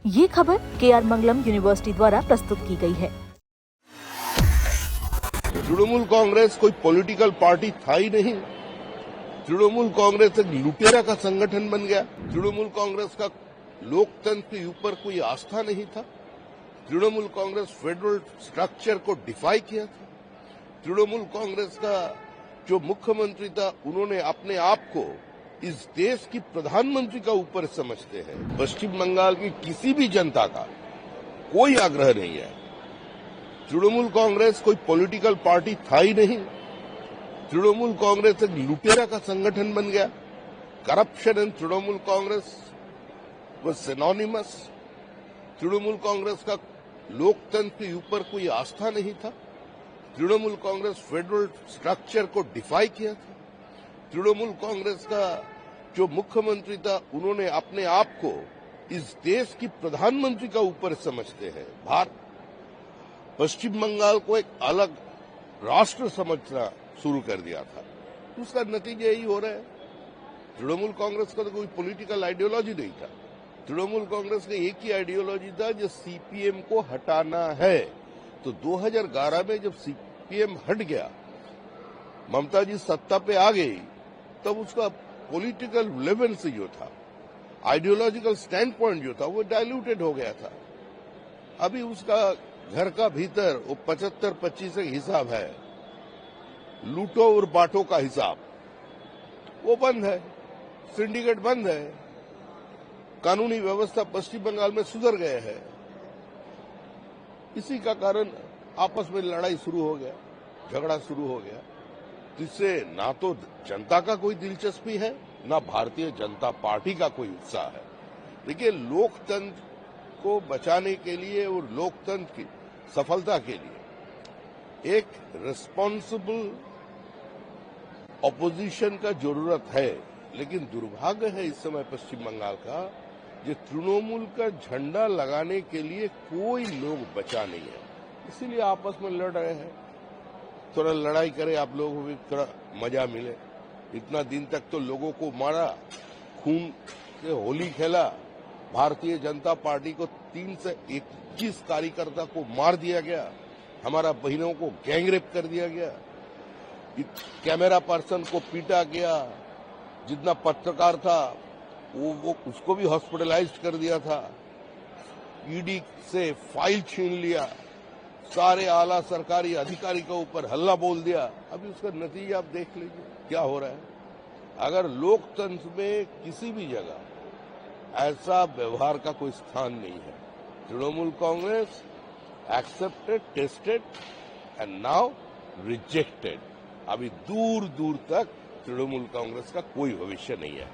ये खबर KR मंगलम university द्वारा प्रस्तुत की गई है। तृणमूल कांग्रेस कोई पॉलिटिकल पार्टी था ही नहीं। तृणमूल कांग्रेस एक लुटेरा का संगठन बन गया। तृणमूल कांग्रेस का लोकतंत्र के ऊपर कोई आस्था नहीं था। तृणमूल कांग्रेस फेडरल स्ट्रक्चर को डिफाई किया था। तृणमूल कांग्रेस का जो मुख्यमंत्री था, उन्होंने अपने आप को इस देश की प्रधानमंत्री का ऊपर समझते हैं। पश्चिम बंगाल की किसी भी जनता का कोई आग्रह नहीं है। तृणमूल कांग्रेस कोई पॉलिटिकल पार्टी था ही नहीं। तृणमूल कांग्रेस एक लुटेरा का संगठन बन गया। Corruption in Trinamool Congress was synonymous. Trinamool Congress का लोकतंत्र के ऊपर कोई आस्था नहीं था। तृणमूल कांग्रेस फेडरल स्ट्रक्चर को डिफाई किया था। तृणमूल कांग्रेस का जो मुख्यमंत्री था, उन्होंने अपने आप को इस देश की प्रधानमंत्री का ऊपर समझते हैं। पश्चिम बंगाल को एक अलग राष्ट्र समझना शुरू कर दिया था। उसका नतीजा यही हो रहा है। तृणमूल कांग्रेस का तो कोई पॉलिटिकल आइडियोलॉजी नहीं था। तृणमूल कांग्रेस का एक ही आइडियोलॉजी था, जो सीपीएम को हटाना है। तो 2011 में जब सीपीएम हट गया, ममता जी सत्ता पे आ गई, तब उसका पॉलिटिकल रिलेवेंस जो था, आइडियोलॉजिकल स्टैंड पॉइंट जो था, वो डाइल्यूटेड हो गया था। अभी उसका घर का भीतर वो 75-25 हिसाब है, लूटो और बांटो का हिसाब, वो बंद है। सिंडिकेट बंद है। कानूनी व्यवस्था पश्चिम बंगाल में सुधर गए है। इसी का कारण आपस में लड़ाई शुरू हो गया, झगड़ा शुरू हो गया, जिससे ना तो जनता का कोई दिलचस्पी है, ना भारतीय जनता पार्टी का कोई उत्साह है। देखिए, लोकतंत्र को बचाने के लिए और लोकतंत्र की सफलता के लिए एक रिस्पॉन्सिबल ऑपोजिशन का जरूरत है। लेकिन दुर्भाग्य है इस समय पश्चिम बंगाल का, जो तृणमूल का झंडा लगाने के लिए कोई लोग बचा नहीं है। इसीलिए आपस में लड़ रहे हैं। थोड़ा लड़ाई करें, आप लोगों को भी थोड़ा मजा मिले। इतना दिन तक तो लोगों को मारा, खून से होली खेला। भारतीय जनता पार्टी को 3 से 21 कार्यकर्ता को मार दिया गया। हमारा बहनों को गैंगरेप कर दिया गया। कैमरा पर्सन को पीटा गया। जितना पत्रकार था वो उसको भी हॉस्पिटलाइज्ड कर दिया था। ईडी से फाइल छीन लिया। सारे आला सरकारी अधिकारी के ऊपर हल्ला बोल दिया। अभी उसका नतीजा आप देख लीजिए क्या हो रहा है। अगर लोकतंत्र में किसी भी जगह ऐसा व्यवहार का कोई स्थान नहीं है। Trinamool Congress accepted, tested and now rejected. अभी दूर दूर तक तृणमूल कांग्रेस का कोई भविष्य नहीं है।